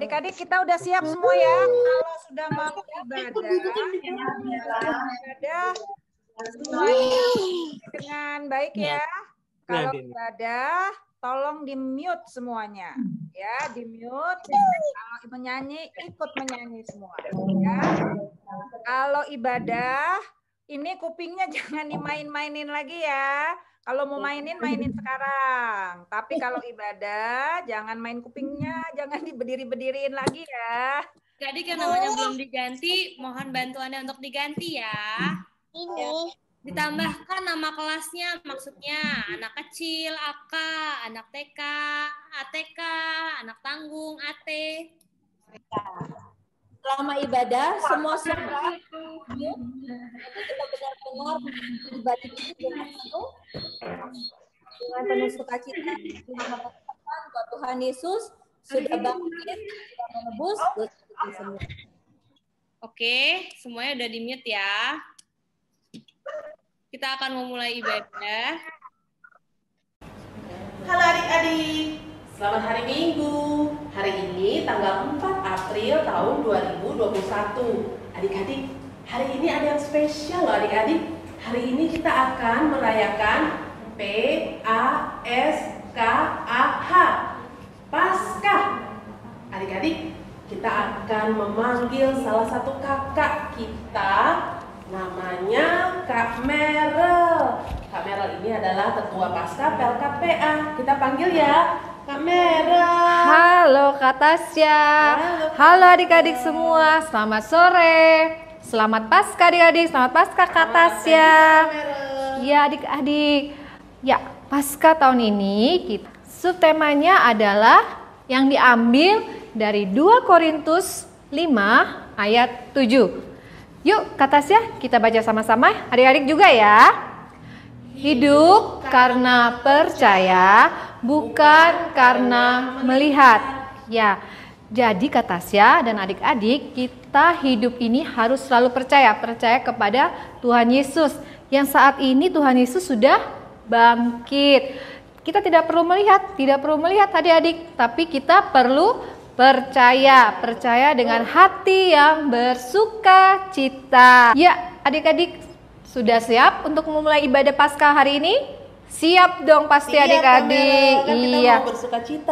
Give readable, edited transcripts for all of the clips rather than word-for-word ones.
Adik-adik kita udah siap semua ya. Kalau sudah mau ibadah semuanya dengan baik ya. Kalau ibadah tolong di-mute semuanya. Ya, di-mute. Kalau menyanyi, ikut menyanyi semua. Ya. Kalau ibadah, ini kupingnya jangan dimain-mainin lagi ya. Kalau mau mainin, mainin sekarang. Tapi kalau ibadah, jangan main kupingnya, jangan diberdiri-berdiriin lagi ya. Jadi kan namanya belum diganti, mohon bantuannya untuk diganti ya. Ini. Ditambahkan nama kelasnya, maksudnya anak kecil, AK, anak TK, ATK, anak tanggung, AT. Selama ibadah, semua suara kita benar-benar ibadah itu dengan penuh sukacita, dengan mengatakan bahwa Tuhan Yesus sudah bangkit, sudah menebus dosa kita semua. Oke, semuanya udah di-mute ya. Kita akan memulai ibadah. Halo adik-adik, selamat hari Minggu. Hari ini tanggal 4 April tahun 2021. Adik-adik, hari ini ada yang spesial loh adik-adik. Hari ini kita akan merayakan P-A-S-K-A-H, Paskah. Adik-adik, kita akan memanggil salah satu kakak kita, namanya Kak Merel. Kak Merel ini adalah Ketua Paskah PLKPA. Kita panggil ya, Kak Merel. Halo Kak Tasya. Halo adik-adik semua. Selamat sore. Selamat Paskah adik-adik. Selamat Paskah Kak Tasya. Ya adik-adik. Ya, Paskah tahun ini subtemanya adalah yang diambil dari 2 Korintus 5 ayat 7. Yuk Kak Tasya, kita baca sama-sama. Adik-adik juga ya. Hidup karena percaya, bukan karena melihat. Ya, jadi Kak Tasya dan adik-adik, kita hidup ini harus selalu percaya kepada Tuhan Yesus. Yang saat ini Tuhan Yesus sudah bangkit. Kita tidak perlu melihat adik-adik, tapi kita perlu percaya dengan hati yang bersuka cita. Ya, adik-adik sudah siap untuk memulai ibadah Paskah hari ini? Siap dong pasti adik-adik. Iya.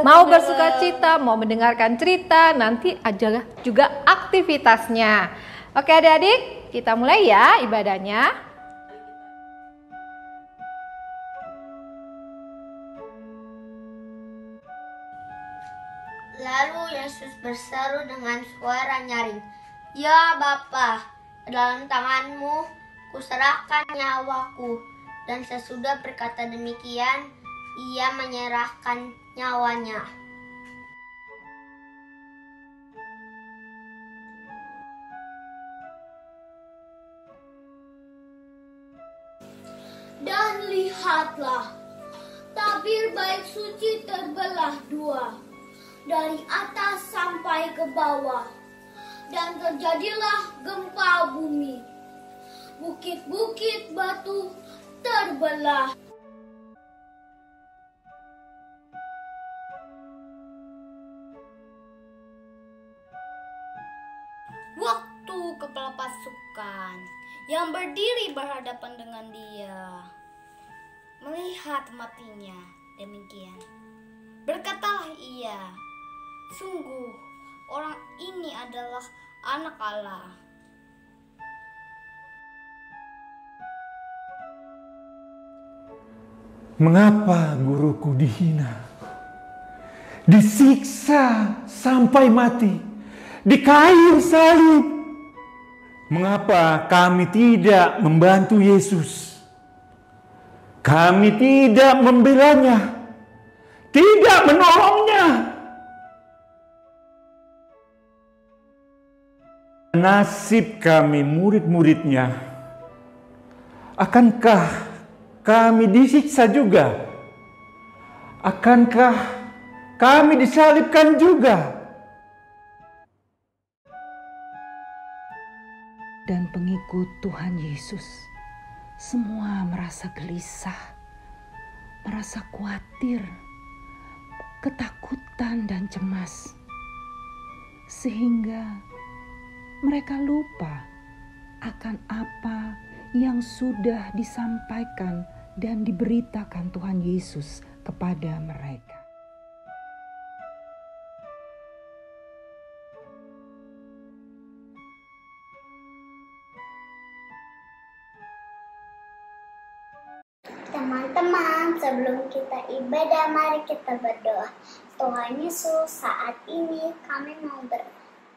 Mau bersuka cita, mau mendengarkan cerita, nanti aja juga aktivitasnya. Oke adik-adik, kita mulai ya ibadahnya. Lalu Yesus berseru dengan suara nyaring, "Ya Bapa, dalam tangan-Mu kuserahkan nyawaku." Dan sesudah berkata demikian, ia menyerahkan nyawanya. Dan lihatlah, tabir bait suci terbelah 2, dari atas sampai ke bawah, dan terjadilah gempa bumi. Bukit-bukit batu terbelah. Waktu kepala pasukan yang berdiri berhadapan dengan dia melihat matinya demikian, berkatalah ia, "Sungguh orang ini adalah anak Allah." Mengapa guruku dihina, disiksa sampai mati di kayu salib? Mengapa kami tidak membantu Yesus? Kami tidak membelanya, tidak menolongnya. Nasib kami murid-muridnya, akankah kami disiksa juga? Akankah kami disalibkan juga? Dan pengikut Tuhan Yesus semua merasa gelisah, merasa khawatir, ketakutan dan cemas. sehingga mereka lupa akan apa yang sudah disampaikan dan diberitakan Tuhan Yesus kepada mereka. Teman-teman, sebelum kita ibadah, mari kita berdoa. Tuhan Yesus, saat ini kami mau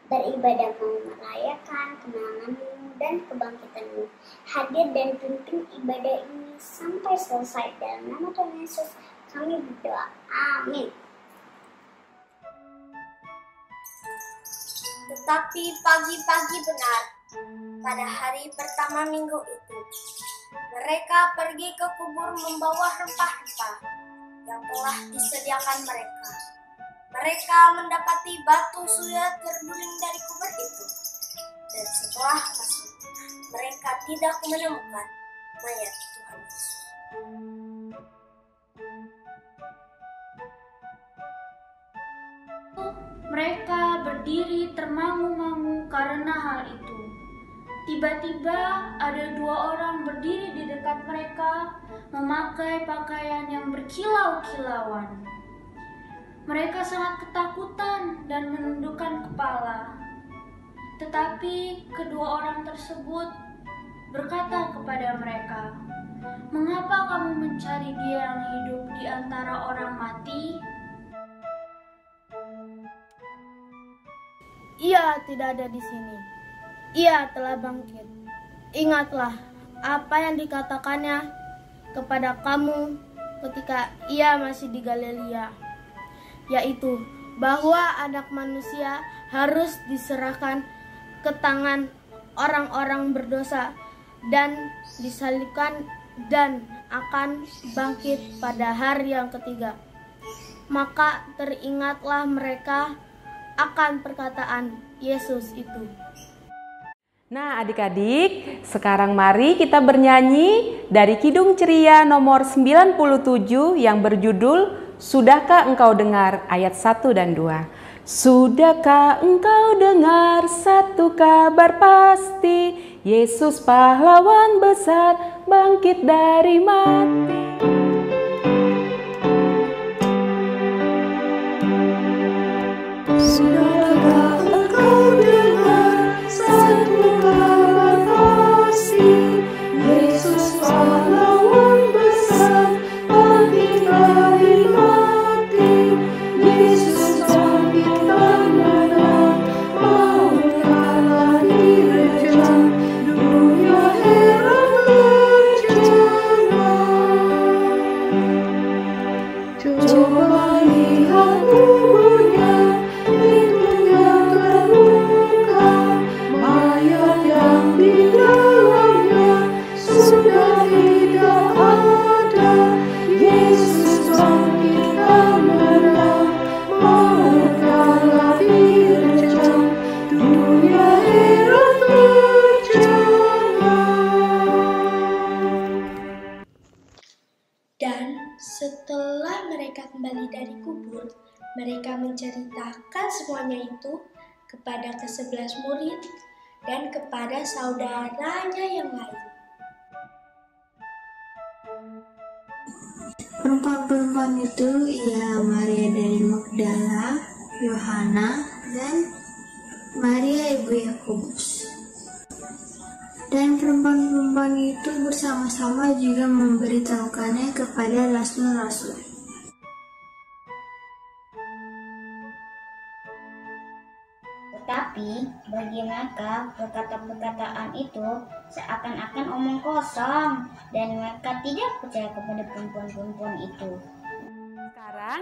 beribadah, mau merayakan kemenangan-Mu dan kebangkitan-Mu. Hadir dan pimpin ibadah ini sampai selesai. Dalam nama Tuhan Yesus kami berdoa. Amin. Tetapi pagi-pagi benar, pada hari pertama minggu itu, mereka pergi ke kubur membawa rempah-rempah yang telah disediakan mereka. Mereka mendapati batu sudah terguling dari kubur itu. Dan setelah masuk, mereka tidak menemukan mayat Tuhan Yesus. Mereka berdiri termangu-mangu karena hal itu. Tiba-tiba ada 2 orang berdiri di dekat mereka, memakai pakaian yang berkilau-kilauan. Mereka sangat ketakutan dan menundukkan kepala. Tetapi kedua orang tersebut berkata kepada mereka, "Mengapa kamu mencari Dia yang hidup di antara orang mati? Ia tidak ada di sini. Ia telah bangkit. Ingatlah apa yang dikatakannya kepada kamu ketika ia masih di Galilea, yaitu bahwa Anak Manusia harus diserahkan ke tangan orang-orang berdosa dan disalibkan dan akan bangkit pada hari yang ketiga." Maka teringatlah mereka akan perkataan Yesus itu. Nah adik-adik, sekarang mari kita bernyanyi dari Kidung Ceria nomor 97 yang berjudul Sudahkah Engkau Dengar ayat 1 dan 2. Sudahkah engkau dengar satu kabar pasti, Yesus pahlawan besar bangkit dari mati. Sudahkah engkau dengar satu kabar pasti, Yesus pahlawan besar bangkit dari mati. Yesus bangkit dan menang, maut kalah direjam, dunia heran tercengang. Coba lihat kuburnya, pintunya terbuka, mayat yang di dalamnya sudah tidak ada. Yesus bangkit dan menang, maut kalah direjam, dunia heran tercengang. Dan setelah mereka kembali dari kubur, mereka menceritakan semuanya itu kepada ke-11 murid dan kepada saudaranya yang lain. Perempuan-perempuan itu ialah Maria dari Magdala, Yohana, dan Maria ibu Yakobus. Dan perempuan-perempuan itu bersama-sama juga memberitahukannya kepada rasul-rasul. Tetapi bagi mereka perkataan-perkataan itu seakan-akan omong kosong dan mereka tidak percaya kepada perempuan-perempuan itu. Sekarang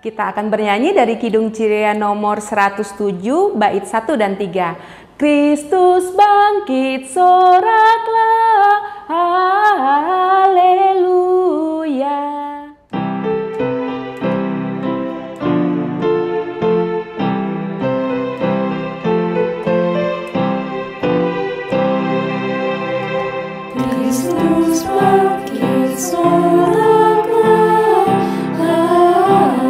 kita akan bernyanyi dari Kidung Ceria nomor 107 bait 1 dan 3. Kristus bangkit, soraklah, haleluya. Kristus bangkit, soraklah, haleluya.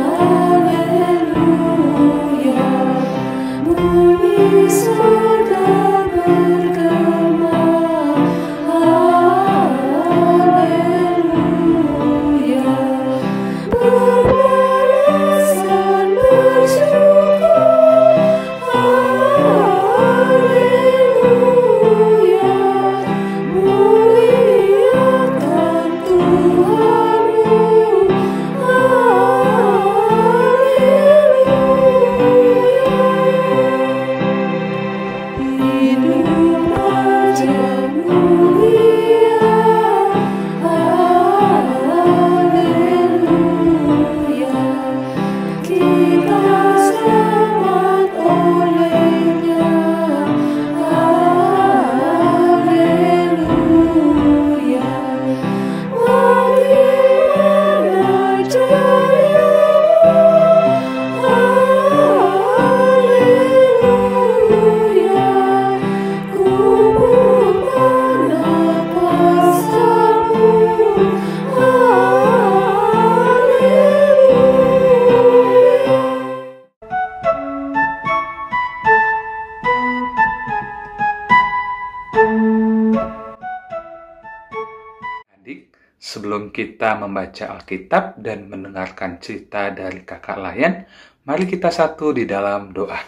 kita membaca Alkitab dan mendengarkan cerita dari Kakak Layan, mari kita satu di dalam doa.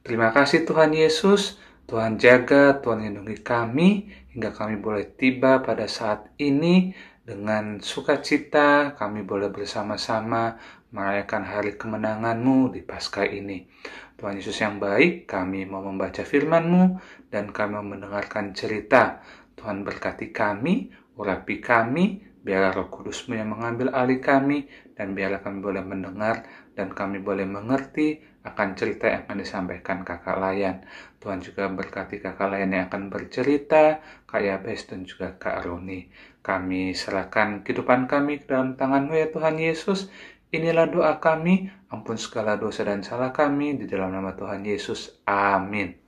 Terima kasih Tuhan Yesus, Tuhan jaga, Tuhan lindungi kami, hingga kami boleh tiba pada saat ini dengan sukacita. Kami boleh bersama-sama merayakan hari kemenangan-Mu di Paskah ini. Tuhan Yesus yang baik, kami mau membaca firman-Mu dan kami mau mendengarkan cerita. Tuhan berkati kami, urapi kami, biarlah Roh Kudus-Mu yang mengambil alih kami, dan biarlah kami boleh mendengar dan kami boleh mengerti akan cerita yang akan disampaikan Kakak Layan. Tuhan juga berkati Kakak Layan yang akan bercerita, Kak Yabes dan juga Kak Roni. Kami serahkan kehidupan kami ke dalam tangan-Mu ya Tuhan Yesus. Inilah doa kami, ampun segala dosa dan salah kami, di dalam nama Tuhan Yesus. Amin.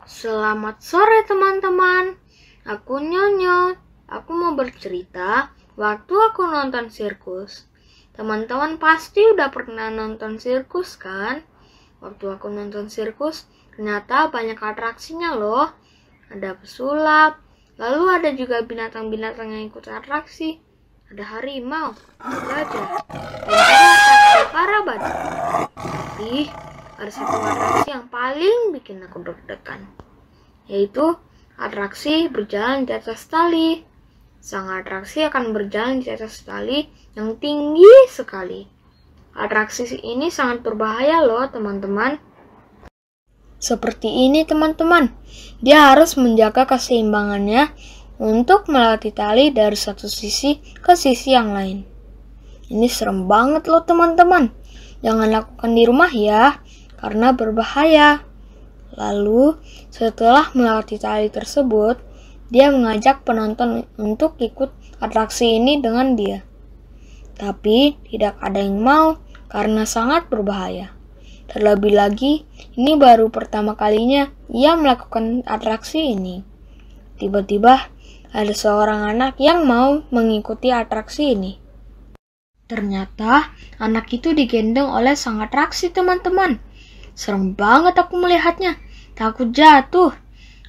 Selamat sore teman-teman, aku Nyonyot. Aku mau bercerita waktu aku nonton sirkus. Teman-teman pasti udah pernah nonton sirkus kan? Waktu aku nonton sirkus, ternyata banyak atraksinya loh. Ada pesulap, lalu ada juga binatang-binatang yang ikut atraksi. Ada harimau, gajah, dan juga atraksi para badak. Tapi ada satu atraksi yang paling bikin aku deg-degan, yaitu atraksi berjalan di atas tali. Sang atraksi akan berjalan di atas tali yang tinggi sekali. Atraksi ini sangat berbahaya loh teman-teman. Seperti ini teman-teman, dia harus menjaga keseimbangannya untuk melewati tali dari satu sisi ke sisi yang lain. Ini serem banget loh teman-teman. Jangan lakukan di rumah ya, karena berbahaya. Lalu, setelah melewati tali tersebut, dia mengajak penonton untuk ikut atraksi ini dengan dia. Tapi, tidak ada yang mau karena sangat berbahaya. Terlebih lagi, ini baru pertama kalinya ia melakukan atraksi ini. Tiba-tiba, ada seorang anak yang mau mengikuti atraksi ini. Ternyata, anak itu digendong oleh sang atraksi teman-teman. Serem banget aku melihatnya. Takut jatuh.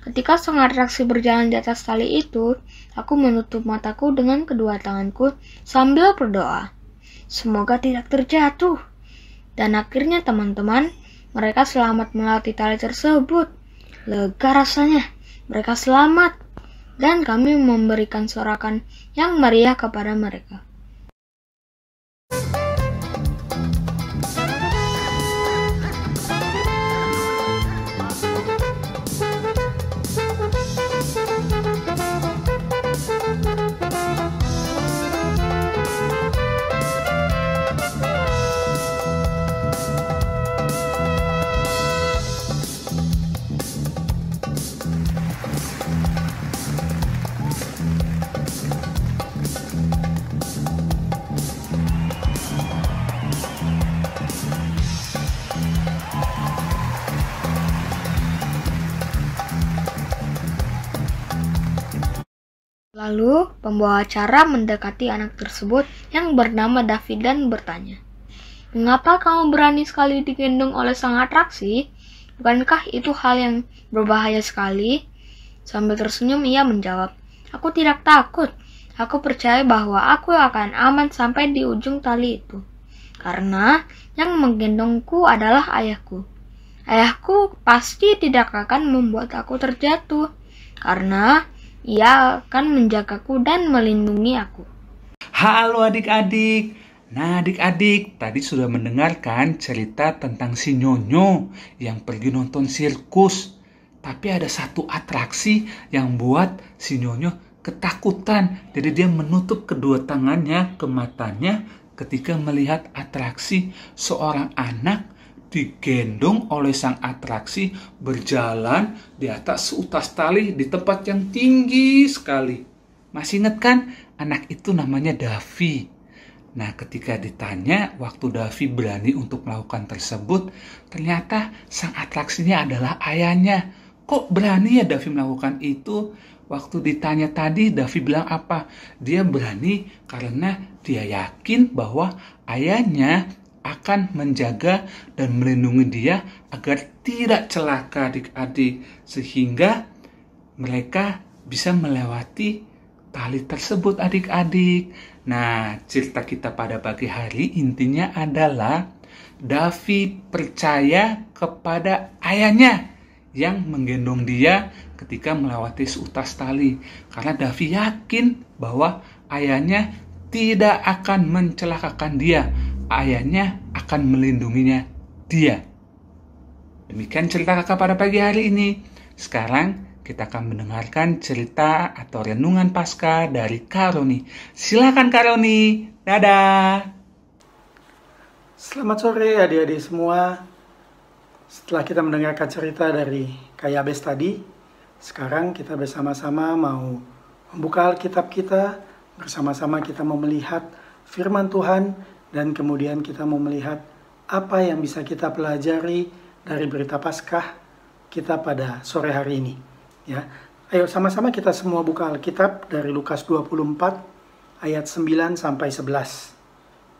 Ketika sang atraksi berjalan di atas tali itu, aku menutup mataku dengan kedua tanganku sambil berdoa. Semoga tidak terjatuh. Dan akhirnya teman-teman, mereka selamat melewati tali tersebut. Lega rasanya. Mereka selamat. Dan kami memberikan sorakan yang meriah kepada mereka. Lalu, pembawa acara mendekati anak tersebut yang bernama David dan bertanya, "Mengapa kamu berani sekali digendong oleh sang atraksi? Bukankah itu hal yang berbahaya sekali?" Sambil tersenyum ia menjawab, "Aku tidak takut. Aku percaya bahwa aku akan aman sampai di ujung tali itu. Karena yang menggendongku adalah ayahku. Ayahku pasti tidak akan membuat aku terjatuh. Karena ia akan menjagaku dan melindungi aku." Halo adik-adik. Nah adik-adik, tadi sudah mendengarkan cerita tentang si Nyonyo yang pergi nonton sirkus. Tapi ada satu atraksi yang buat si Nyonyo ketakutan. Jadi dia menutup kedua tangannya ke matanya ketika melihat atraksi seorang anak digendong oleh sang atraksi berjalan di atas seutas tali di tempat yang tinggi sekali. Masih ingat kan? Anak itu namanya Davi. Nah, ketika ditanya waktu Davi berani untuk melakukan tersebut, ternyata sang atraksinya adalah ayahnya. Kok berani ya Davi melakukan itu? Waktu ditanya tadi, Davi bilang apa? Dia berani karena dia yakin bahwa ayahnya akan menjaga dan melindungi dia agar tidak celaka adik-adik. Sehingga mereka bisa melewati tali tersebut adik-adik. Nah, cerita kita pada pagi hari intinya adalah Davi percaya kepada ayahnya yang menggendong dia ketika melewati seutas tali. Karena Davi yakin bahwa ayahnya tidak akan mencelakakan dia. Ayahnya akan melindunginya dia. Demikian cerita kakak pada pagi hari ini. Sekarang kita akan mendengarkan cerita atau renungan Paskah dari Kak Roni. Silakan Kak Roni. Dadah. Selamat sore adik-adik semua. Setelah kita mendengarkan cerita dari Kak Yabes tadi, sekarang kita bersama-sama mau membuka Alkitab kita, bersama-sama kita mau melihat firman Tuhan, dan kemudian kita mau melihat apa yang bisa kita pelajari dari berita Paskah kita pada sore hari ini. Ya, ayo sama-sama kita semua buka Alkitab dari Lukas 24 ayat 9 sampai 11.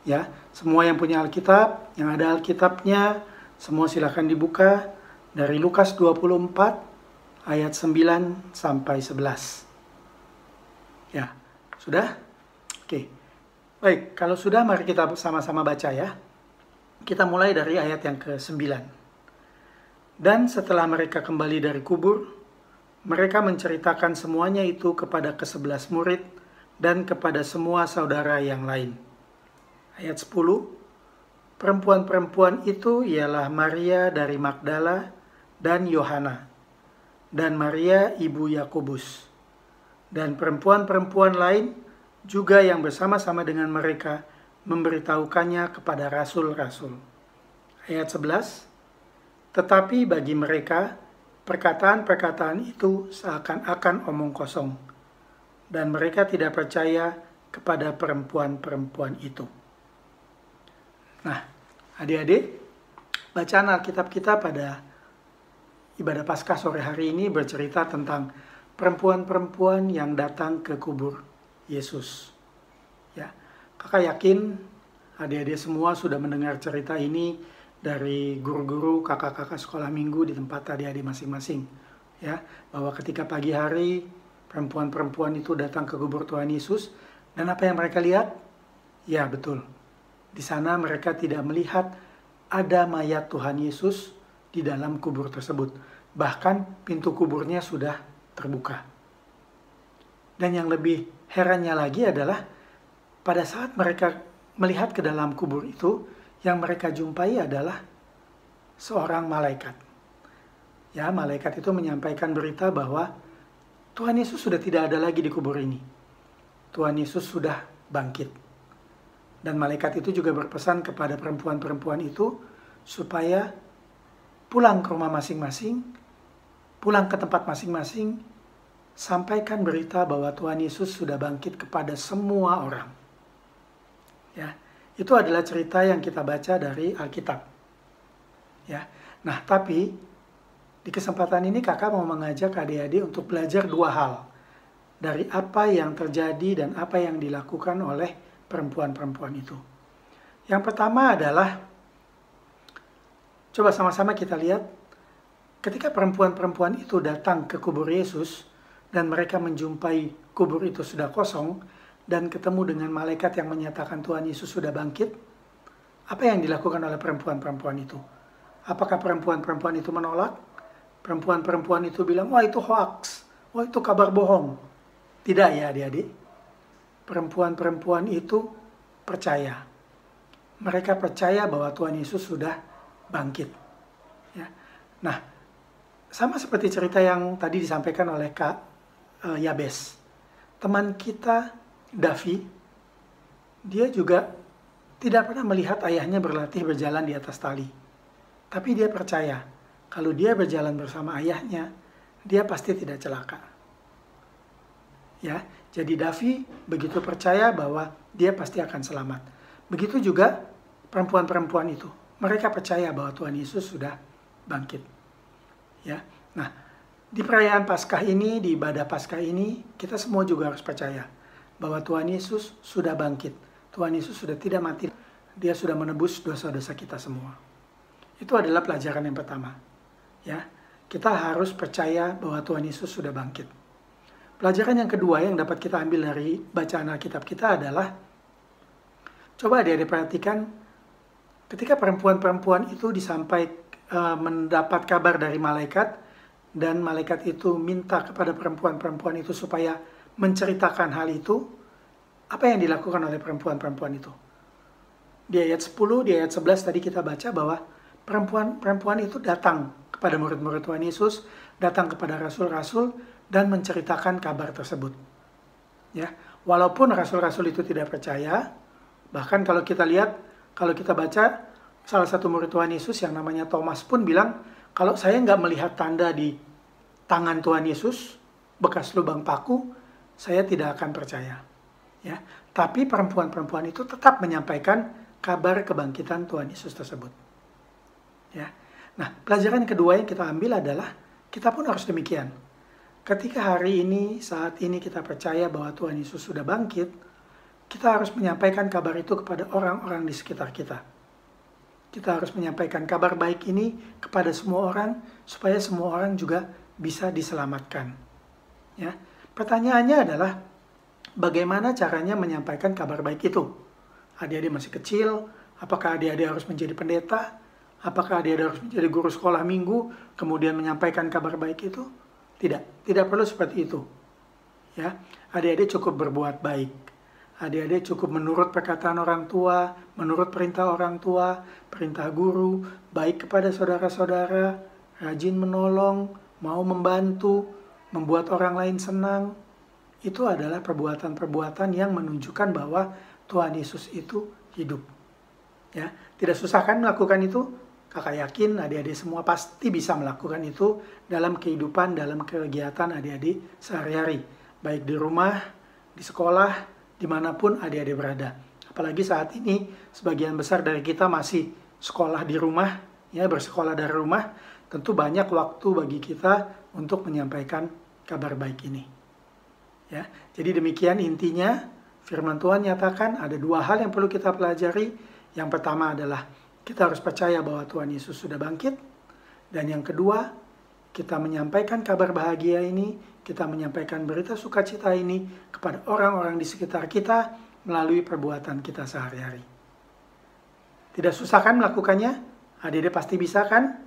Ya, semua yang punya Alkitab, yang ada Alkitabnya, semua silakan dibuka dari Lukas 24 ayat 9 sampai 11. Ya, sudah? Oke. Baik, kalau sudah mari kita sama-sama baca ya. Kita mulai dari ayat yang ke-9. Dan setelah mereka kembali dari kubur, mereka menceritakan semuanya itu kepada ke-11 murid dan kepada semua saudara yang lain. Ayat 10. Perempuan-perempuan itu ialah Maria dari Magdala dan Yohana, dan Maria ibu Yakobus, dan perempuan-perempuan lain juga yang bersama-sama dengan mereka memberitahukannya kepada rasul-rasul. Ayat 11. Tetapi bagi mereka, perkataan-perkataan itu seakan-akan omong kosong, dan mereka tidak percaya kepada perempuan-perempuan itu. Nah, adik-adik, bacaan Alkitab kita pada ibadah Paskah sore hari ini bercerita tentang perempuan-perempuan yang datang ke kubur Yesus. Ya, kakak yakin adik-adik semua sudah mendengar cerita ini dari guru-guru, kakak-kakak sekolah minggu di tempat adik-adik masing-masing. Ya, bahwa ketika pagi hari perempuan-perempuan itu datang ke kubur Tuhan Yesus, dan apa yang mereka lihat? Ya, betul. Di sana mereka tidak melihat ada mayat Tuhan Yesus di dalam kubur tersebut. Bahkan pintu kuburnya sudah terbuka. Dan yang lebih herannya lagi adalah pada saat mereka melihat ke dalam kubur itu, yang mereka jumpai adalah seorang malaikat. Ya, malaikat itu menyampaikan berita bahwa Tuhan Yesus sudah tidak ada lagi di kubur ini. Tuhan Yesus sudah bangkit. Dan malaikat itu juga berpesan kepada perempuan-perempuan itu supaya pulang ke rumah masing-masing, pulang ke tempat masing-masing, sampaikan berita bahwa Tuhan Yesus sudah bangkit kepada semua orang. Ya, itu adalah cerita yang kita baca dari Alkitab. Ya, nah tapi di kesempatan ini kakak mau mengajak adik-adik untuk belajar dua hal dari apa yang terjadi dan apa yang dilakukan oleh perempuan-perempuan itu. Yang pertama adalah, coba sama-sama kita lihat, ketika perempuan-perempuan itu datang ke kubur Yesus, dan mereka menjumpai kubur itu sudah kosong, dan ketemu dengan malaikat yang menyatakan Tuhan Yesus sudah bangkit, apa yang dilakukan oleh perempuan-perempuan itu? Apakah perempuan-perempuan itu menolak? Perempuan-perempuan itu bilang, wah itu hoax, wah itu kabar bohong. Tidak ya adik-adik. Perempuan-perempuan itu percaya. Mereka percaya bahwa Tuhan Yesus sudah bangkit. Ya. Nah, sama seperti cerita yang tadi disampaikan oleh Kak Yabes. Teman kita, Davi, dia juga tidak pernah melihat ayahnya berlatih berjalan di atas tali. Tapi dia percaya, kalau dia berjalan bersama ayahnya, dia pasti tidak celaka. Ya, jadi Davi begitu percaya bahwa dia pasti akan selamat. Begitu juga perempuan-perempuan itu. Mereka percaya bahwa Tuhan Yesus sudah bangkit. Ya. Nah, Di perayaan Paskah ini, di ibadah Paskah ini, kita semua juga harus percaya bahwa Tuhan Yesus sudah bangkit. Tuhan Yesus sudah tidak mati. Dia sudah menebus dosa-dosa kita semua. Itu adalah pelajaran yang pertama. Ya, kita harus percaya bahwa Tuhan Yesus sudah bangkit. Pelajaran yang kedua yang dapat kita ambil dari bacaan Alkitab kita adalah, coba adik-adik perhatikan, ketika perempuan-perempuan itu mendapat kabar dari malaikat, dan malaikat itu minta kepada perempuan-perempuan itu supaya menceritakan hal itu, apa yang dilakukan oleh perempuan-perempuan itu? Di ayat 10, di ayat 11 tadi kita baca bahwa perempuan-perempuan itu datang kepada murid-murid Tuhan Yesus, datang kepada rasul-rasul, dan menceritakan kabar tersebut. Ya, walaupun rasul-rasul itu tidak percaya, bahkan kalau kita lihat, kalau kita baca, salah satu murid Tuhan Yesus yang namanya Thomas pun bilang, kalau saya nggak melihat tanda di tangan Tuhan Yesus, bekas lubang paku, saya tidak akan percaya. Ya, tapi perempuan-perempuan itu tetap menyampaikan kabar kebangkitan Tuhan Yesus tersebut. Ya, nah pelajaran kedua yang kita ambil adalah kita pun harus demikian. Ketika hari ini, saat ini kita percaya bahwa Tuhan Yesus sudah bangkit, kita harus menyampaikan kabar itu kepada orang-orang di sekitar kita. Kita harus menyampaikan kabar baik ini kepada semua orang, supaya semua orang juga bisa diselamatkan. Ya, pertanyaannya adalah, bagaimana caranya menyampaikan kabar baik itu? Adik-adik masih kecil, apakah adik-adik harus menjadi pendeta? Apakah adik-adik harus menjadi guru sekolah minggu, kemudian menyampaikan kabar baik itu? Tidak perlu seperti itu. Ya, adik-adik cukup berbuat baik. Adik-adik cukup menurut perkataan orang tua, menurut perintah orang tua, perintah guru, baik kepada saudara-saudara, rajin menolong, mau membantu, membuat orang lain senang. Itu adalah perbuatan-perbuatan yang menunjukkan bahwa Tuhan Yesus itu hidup. Ya, tidak susah kan melakukan itu? Kakak yakin adik-adik semua pasti bisa melakukan itu dalam kehidupan, dalam kegiatan adik-adik sehari-hari. Baik di rumah, di sekolah, dimanapun adik-adik berada. Apalagi saat ini, sebagian besar dari kita masih sekolah di rumah, ya, bersekolah dari rumah. Tentu banyak waktu bagi kita untuk menyampaikan kabar baik ini. Ya, jadi demikian intinya, firman Tuhan nyatakan ada dua hal yang perlu kita pelajari. Yang pertama adalah kita harus percaya bahwa Tuhan Yesus sudah bangkit. Dan yang kedua, kita menyampaikan kabar bahagia ini, kita menyampaikan berita sukacita ini kepada orang-orang di sekitar kita melalui perbuatan kita sehari-hari. Tidak susah kan melakukannya? Adik-adik pasti bisa kan?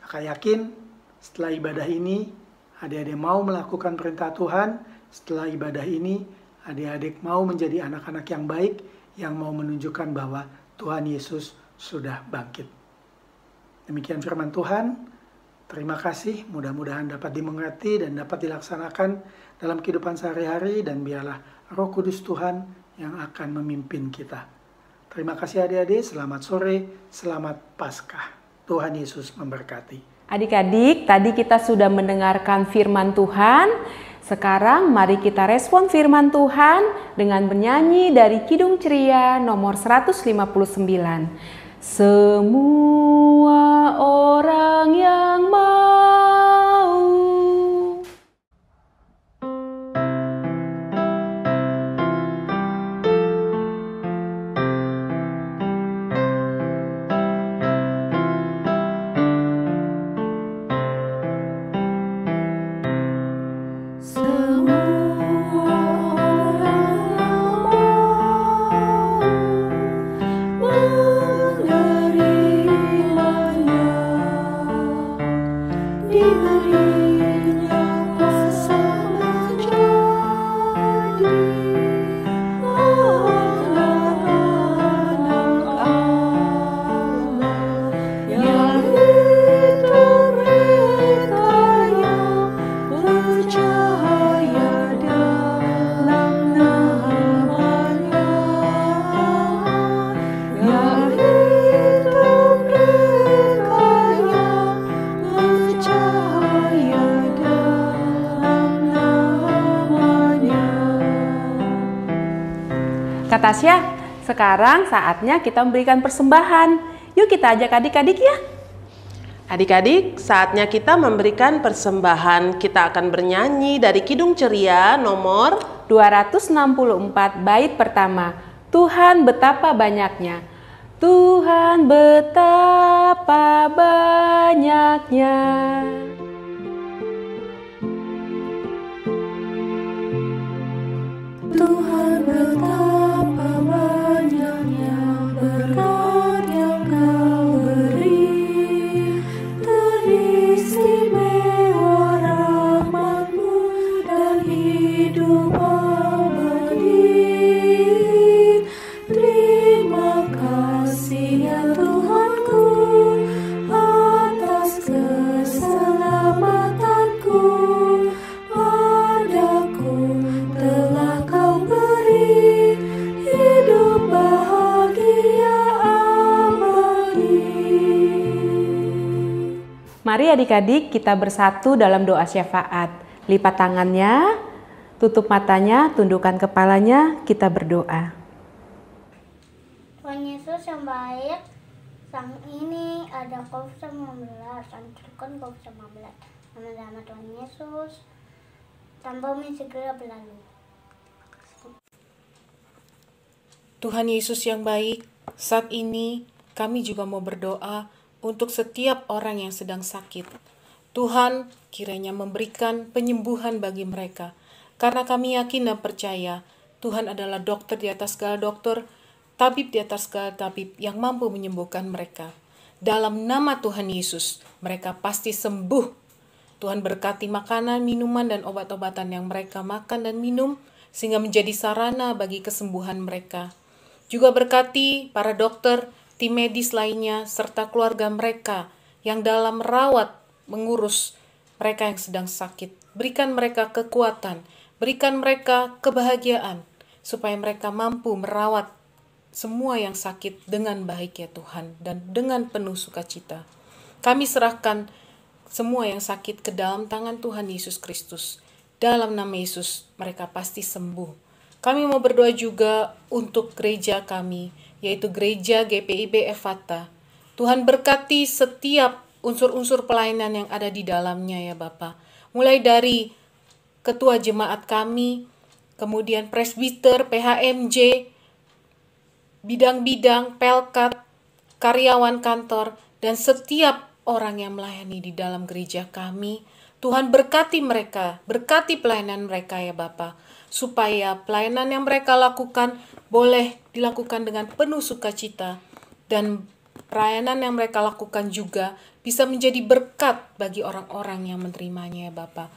Kakak yakin setelah ibadah ini, adik-adik mau melakukan perintah Tuhan. Setelah ibadah ini, adik-adik mau menjadi anak-anak yang baik, yang mau menunjukkan bahwa Tuhan Yesus sudah bangkit. Demikian firman Tuhan. Terima kasih, mudah-mudahan dapat dimengerti dan dapat dilaksanakan dalam kehidupan sehari-hari, dan biarlah Roh Kudus Tuhan yang akan memimpin kita. Terima kasih adik-adik, selamat sore, selamat Paskah. Tuhan Yesus memberkati. Adik-adik, tadi kita sudah mendengarkan firman Tuhan. Sekarang mari kita respon firman Tuhan dengan bernyanyi dari Kidung Ceria nomor 159. Semua orang yang mau. Kak Tasya, sekarang saatnya kita memberikan persembahan. Yuk kita ajak adik-adik ya. Adik-adik, saatnya kita memberikan persembahan. Kita akan bernyanyi dari Kidung Ceria nomor 264 bait pertama. Tuhan betapa banyaknya. Tuhan betapa banyaknya. Tuhan betapa banyaknya berkat yang Kau beri, teristimewa rahmat-Mu dan hidup abadi. Terima kasih ya Tuhanku atas keselamatanku. Padaku telah Kau beri hidup bahagia abadi. Mari adik-adik kita bersatu dalam doa syafaat. Lipat tangannya, tutup matanya, tundukkan kepalanya, kita berdoa. Tuhan Yesus yang baik, sang ini ada COVID-19, hancurkan COVID-19. Nama Tuhan Yesus, tanpamu segera berlalu. Tuhan Yesus yang baik, saat ini kami juga mau berdoa untuk setiap orang yang sedang sakit. Tuhan kiranya memberikan penyembuhan bagi mereka. Karena kami yakin dan percaya Tuhan adalah dokter di atas segala dokter, tabib di atas segala tabib yang mampu menyembuhkan mereka. Dalam nama Tuhan Yesus, mereka pasti sembuh. Tuhan berkati makanan, minuman, dan obat-obatan yang mereka makan dan minum, sehingga menjadi sarana bagi kesembuhan mereka. Juga berkati para dokter, tim medis lainnya, serta keluarga mereka yang dalam merawat, mengurus mereka yang sedang sakit. Berikan mereka kekuatan, berikan mereka kebahagiaan, supaya mereka mampu merawat semua yang sakit dengan baik ya Tuhan, dan dengan penuh sukacita. Kami serahkan semua yang sakit ke dalam tangan Tuhan Yesus Kristus. Dalam nama Yesus, mereka pasti sembuh. Kami mau berdoa juga untuk gereja kami, yaitu Gereja GPIB Efata. Tuhan berkati setiap unsur-unsur pelayanan yang ada di dalamnya ya Bapa. Mulai dari ketua jemaat kami, kemudian presbiter, PHMJ, bidang-bidang, pelkat, karyawan kantor, dan setiap orang yang melayani di dalam gereja kami. Tuhan berkati mereka, berkati pelayanan mereka ya Bapa, supaya pelayanan yang mereka lakukan boleh dilakukan dengan penuh sukacita, dan pelayanan yang mereka lakukan juga bisa menjadi berkat bagi orang-orang yang menerimanya ya Bapa.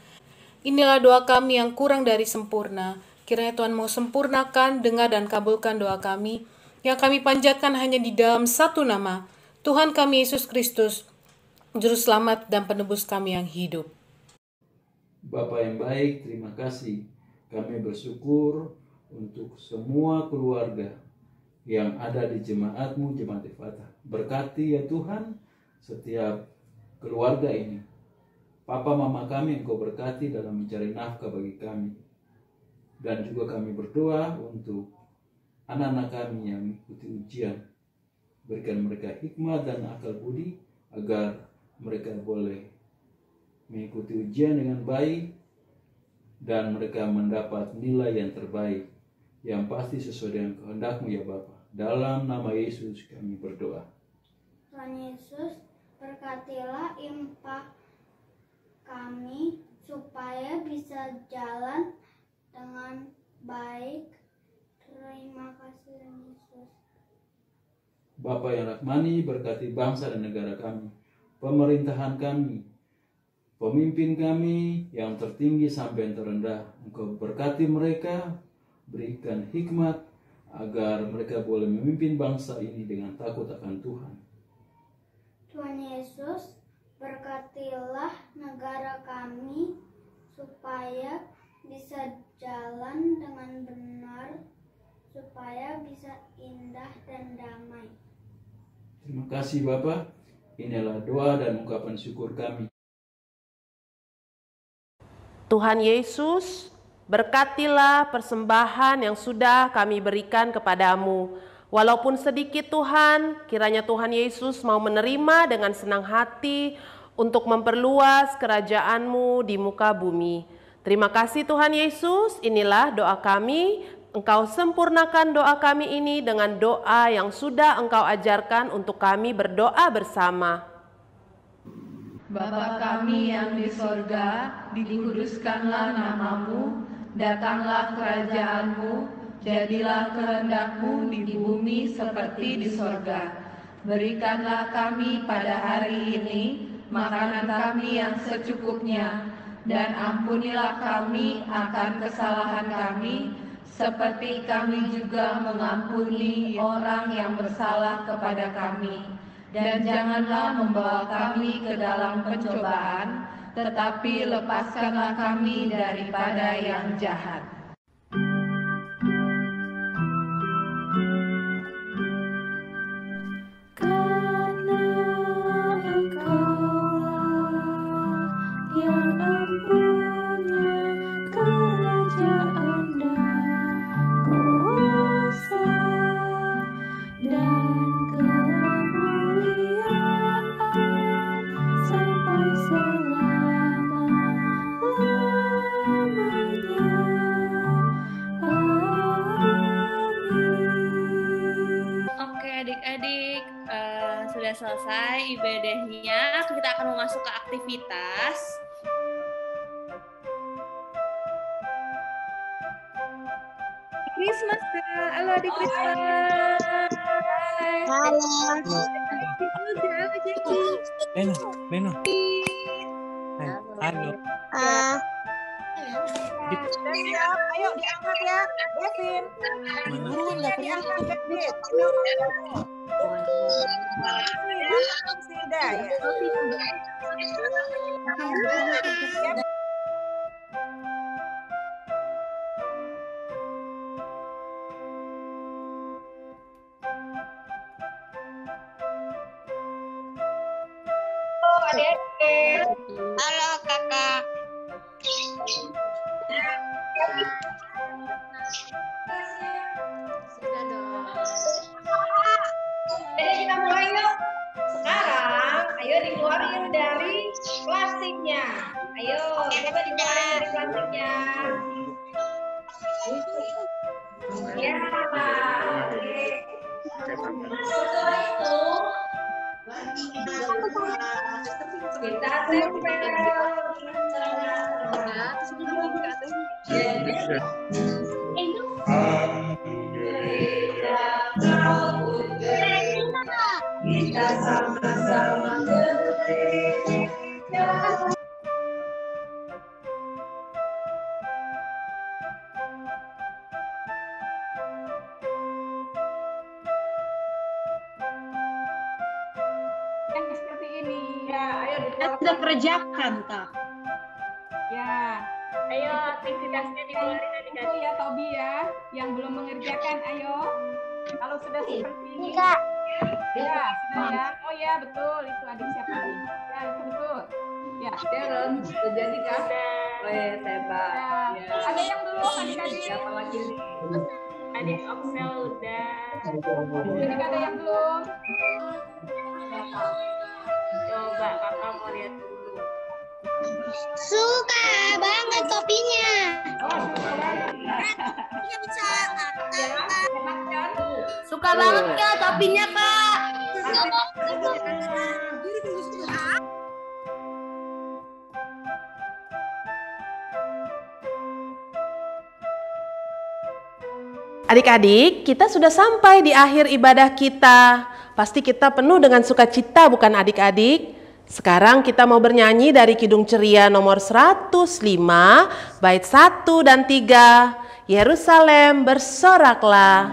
Inilah doa kami yang kurang dari sempurna. Kiranya Tuhan mau sempurnakan, dengar dan kabulkan doa kami yang kami panjatkan hanya di dalam satu nama, Tuhan kami Yesus Kristus, Juru Selamat dan Penebus kami yang hidup. Bapa yang baik, terima kasih. Kami bersyukur untuk semua keluarga yang ada di jemaat-Mu, Jemaat Efata. Berkati ya Tuhan setiap keluarga ini. Papa mama kami Engkau berkati dalam mencari nafkah bagi kami. Dan juga kami berdoa untuk anak-anak kami yang mengikuti ujian. Berikan mereka hikmat dan akal budi agar mereka boleh mengikuti ujian dengan baik dan mereka mendapat nilai yang terbaik yang pasti sesuai dengan kehendak-Mu ya Bapa. Dalam nama Yesus kami berdoa. Tuhan Yesus, berkatilah impak kami supaya bisa jalan dengan baik. Terima kasih Tuhan Yesus. Bapa yang rahmani, berkati bangsa dan negara kami, pemerintahan kami, pemimpin kami yang tertinggi sampai yang terendah. Engkau berkati mereka, berikan hikmat agar mereka boleh memimpin bangsa ini dengan takut akan Tuhan. Tuhan Yesus, berkatilah negara kami supaya bisa jalan dengan benar, supaya bisa indah dan damai. Terima kasih Bapa. Inilah doa dan ungkapan syukur kami. Tuhan Yesus, berkatilah persembahan yang sudah kami berikan kepadamu. Walaupun sedikit Tuhan, kiranya Tuhan Yesus mau menerima dengan senang hati untuk memperluas kerajaan-Mu di muka bumi. Terima kasih Tuhan Yesus, inilah doa kami. Engkau sempurnakan doa kami ini dengan doa yang sudah Engkau ajarkan untuk kami berdoa bersama. Bapa kami yang di sorga, dikuduskanlah namamu, datanglah kerajaan-Mu, jadilah kehendak-Mu di bumi seperti di sorga. Berikanlah kami pada hari ini makanan kami yang secukupnya, dan ampunilah kami akan kesalahan kami, seperti kami juga mengampuni orang yang bersalah kepada kami. Dan janganlah membawa kami ke dalam pencobaan, tetapi lepaskanlah kami daripada yang jahat. Karena Engkaulah yang mempunyai kerajaan dan kuasa dan kemuliaan sampai selama-lamanya. Oke adik-adik, sudah selesai ibadahnya. Kita akan masuk ke aktivitas. Christmas, Kak. Halo adik Christmas. Halo. Beno. Halo. Sudah siap? Ayo diangkat ya, Devin. Sudah diangkat, Devin. Sudah ya. Halo kakak. Jadi kita mulai yuk. Sekarang, ayo dikeluarin dari plastiknya. Ayo, coba dikeluarin dari plastiknya. Ya, setelah itu kita tempel. Kita sama-sama gereja. Seperti ini. Ya, ayo Kita sudah kerjakan, tak? Ya. Ayo aktivitasnya dikeluarin adik-adik. Itu ya Tobi ya, yang belum mengerjakan, ayo. Kalau sudah seperti ini. Kak. Ya, sudah ya. Oh ya, betul. Itu adik siapa nih? Ya, itu betul. Ya, Darren, sudah jadi kan? Weh, hebat. Ya. Ada yang belum adik-adik? Siapa lagi nih? Adik Oksel udah. Adik ada yang belum? Coba kakak mau lihat dulu. Suka banget topinya. Suka banget Kak topinya Kak. Adik-adik, kita sudah sampai di akhir ibadah kita. Pasti kita penuh dengan sukacita, bukan adik-adik? Sekarang kita mau bernyanyi dari Kidung Ceria nomor 105, bait 1 dan 3. Yerusalem bersoraklah.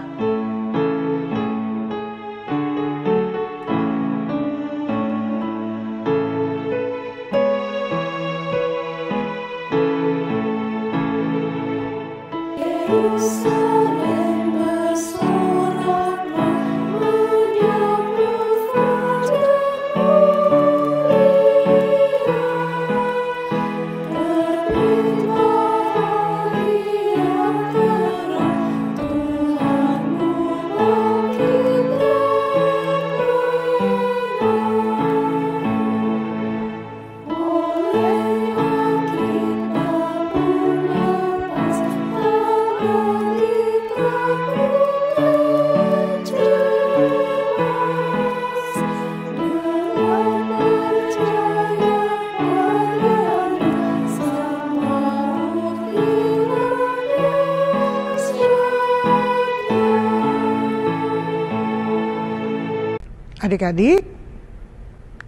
Yerusalem bersoraklah, menyambut fajar mulia. Terbitlah hari yang terang, Tuhanmu Adik-adik,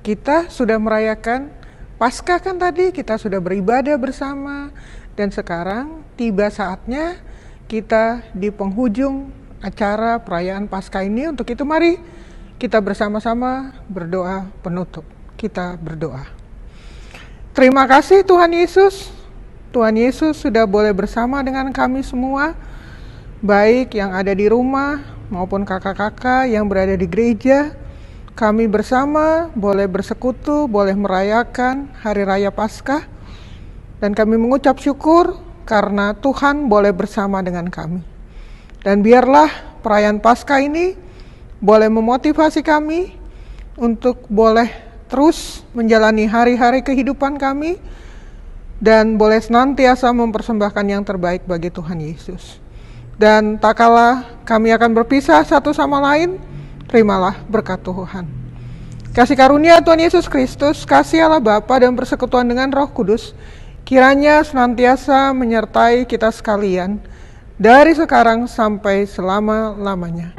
kita sudah merayakan Paskah kan tadi, kita sudah beribadah bersama, dan sekarang tiba saatnya kita di penghujung acara perayaan Paskah ini. Untuk itu mari kita bersama-sama berdoa penutup. Kita berdoa. Terima kasih Tuhan Yesus. Tuhan Yesus sudah boleh bersama dengan kami semua, baik yang ada di rumah maupun kakak-kakak yang berada di gereja. Kami bersama boleh bersekutu, boleh merayakan Hari Raya Paskah, dan kami mengucap syukur karena Tuhan boleh bersama dengan kami. Dan biarlah perayaan Paskah ini boleh memotivasi kami untuk boleh terus menjalani hari-hari kehidupan kami, dan boleh senantiasa mempersembahkan yang terbaik bagi Tuhan Yesus. Dan tak kala kami akan berpisah satu sama lain, terimalah berkat Tuhan. Kasih karunia Tuhan Yesus Kristus, kasih Allah Bapa dan persekutuan dengan Roh Kudus, kiranya senantiasa menyertai kita sekalian, dari sekarang sampai selama-lamanya.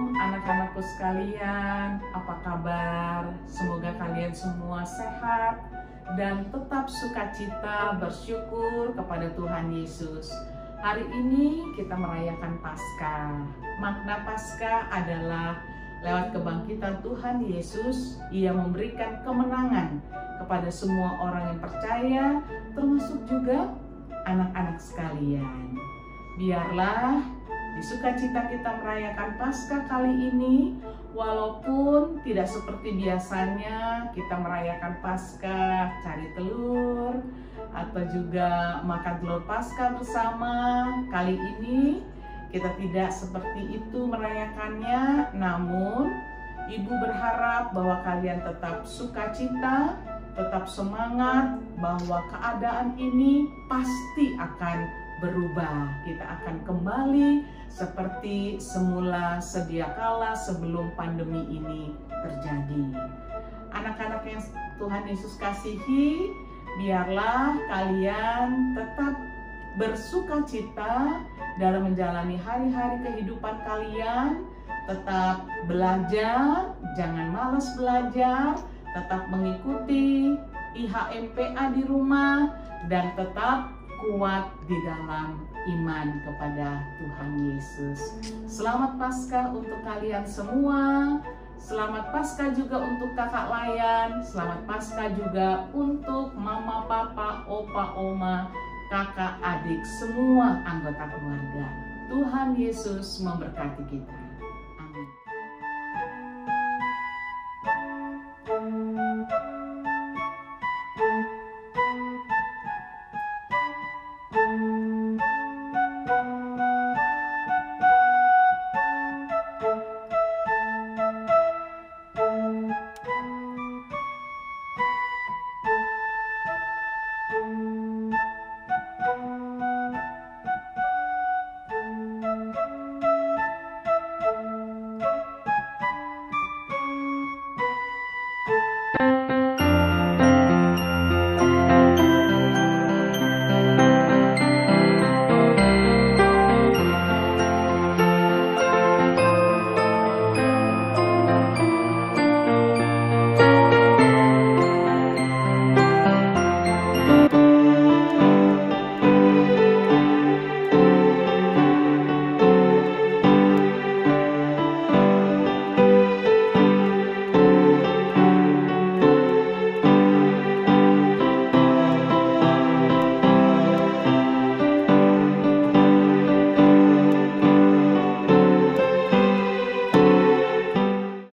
Anak-anakku sekalian, apa kabar? Semoga kalian semua sehat dan tetap sukacita bersyukur kepada Tuhan Yesus. Hari ini kita merayakan Paskah. Makna Paskah adalah lewat kebangkitan Tuhan Yesus, Ia memberikan kemenangan kepada semua orang yang percaya, termasuk juga anak-anak sekalian. Biarlah di sukacita kita merayakan Paskah kali ini, walaupun tidak seperti biasanya kita merayakan Paskah cari telur atau juga makan telur Paskah bersama. Kali ini kita tidak seperti itu merayakannya, namun Ibu berharap bahwa kalian tetap sukacita, tetap semangat, bahwa keadaan ini pasti akan berubah. Kita akan kembali seperti semula sedia kala sebelum pandemi ini terjadi. Anak-anak yang Tuhan Yesus kasihi, biarlah kalian tetap bersukacita dalam menjalani hari-hari kehidupan kalian. Tetap belajar, jangan malas belajar, tetap mengikuti IHMPA di rumah, dan tetap kuat di dalam iman kepada Tuhan Yesus. Selamat Paskah untuk kalian semua. Selamat Paskah juga untuk kakak Layan. Selamat Paskah juga untuk mama, papa, opa, oma, kakak, adik, semua anggota keluarga. Tuhan Yesus memberkati kita.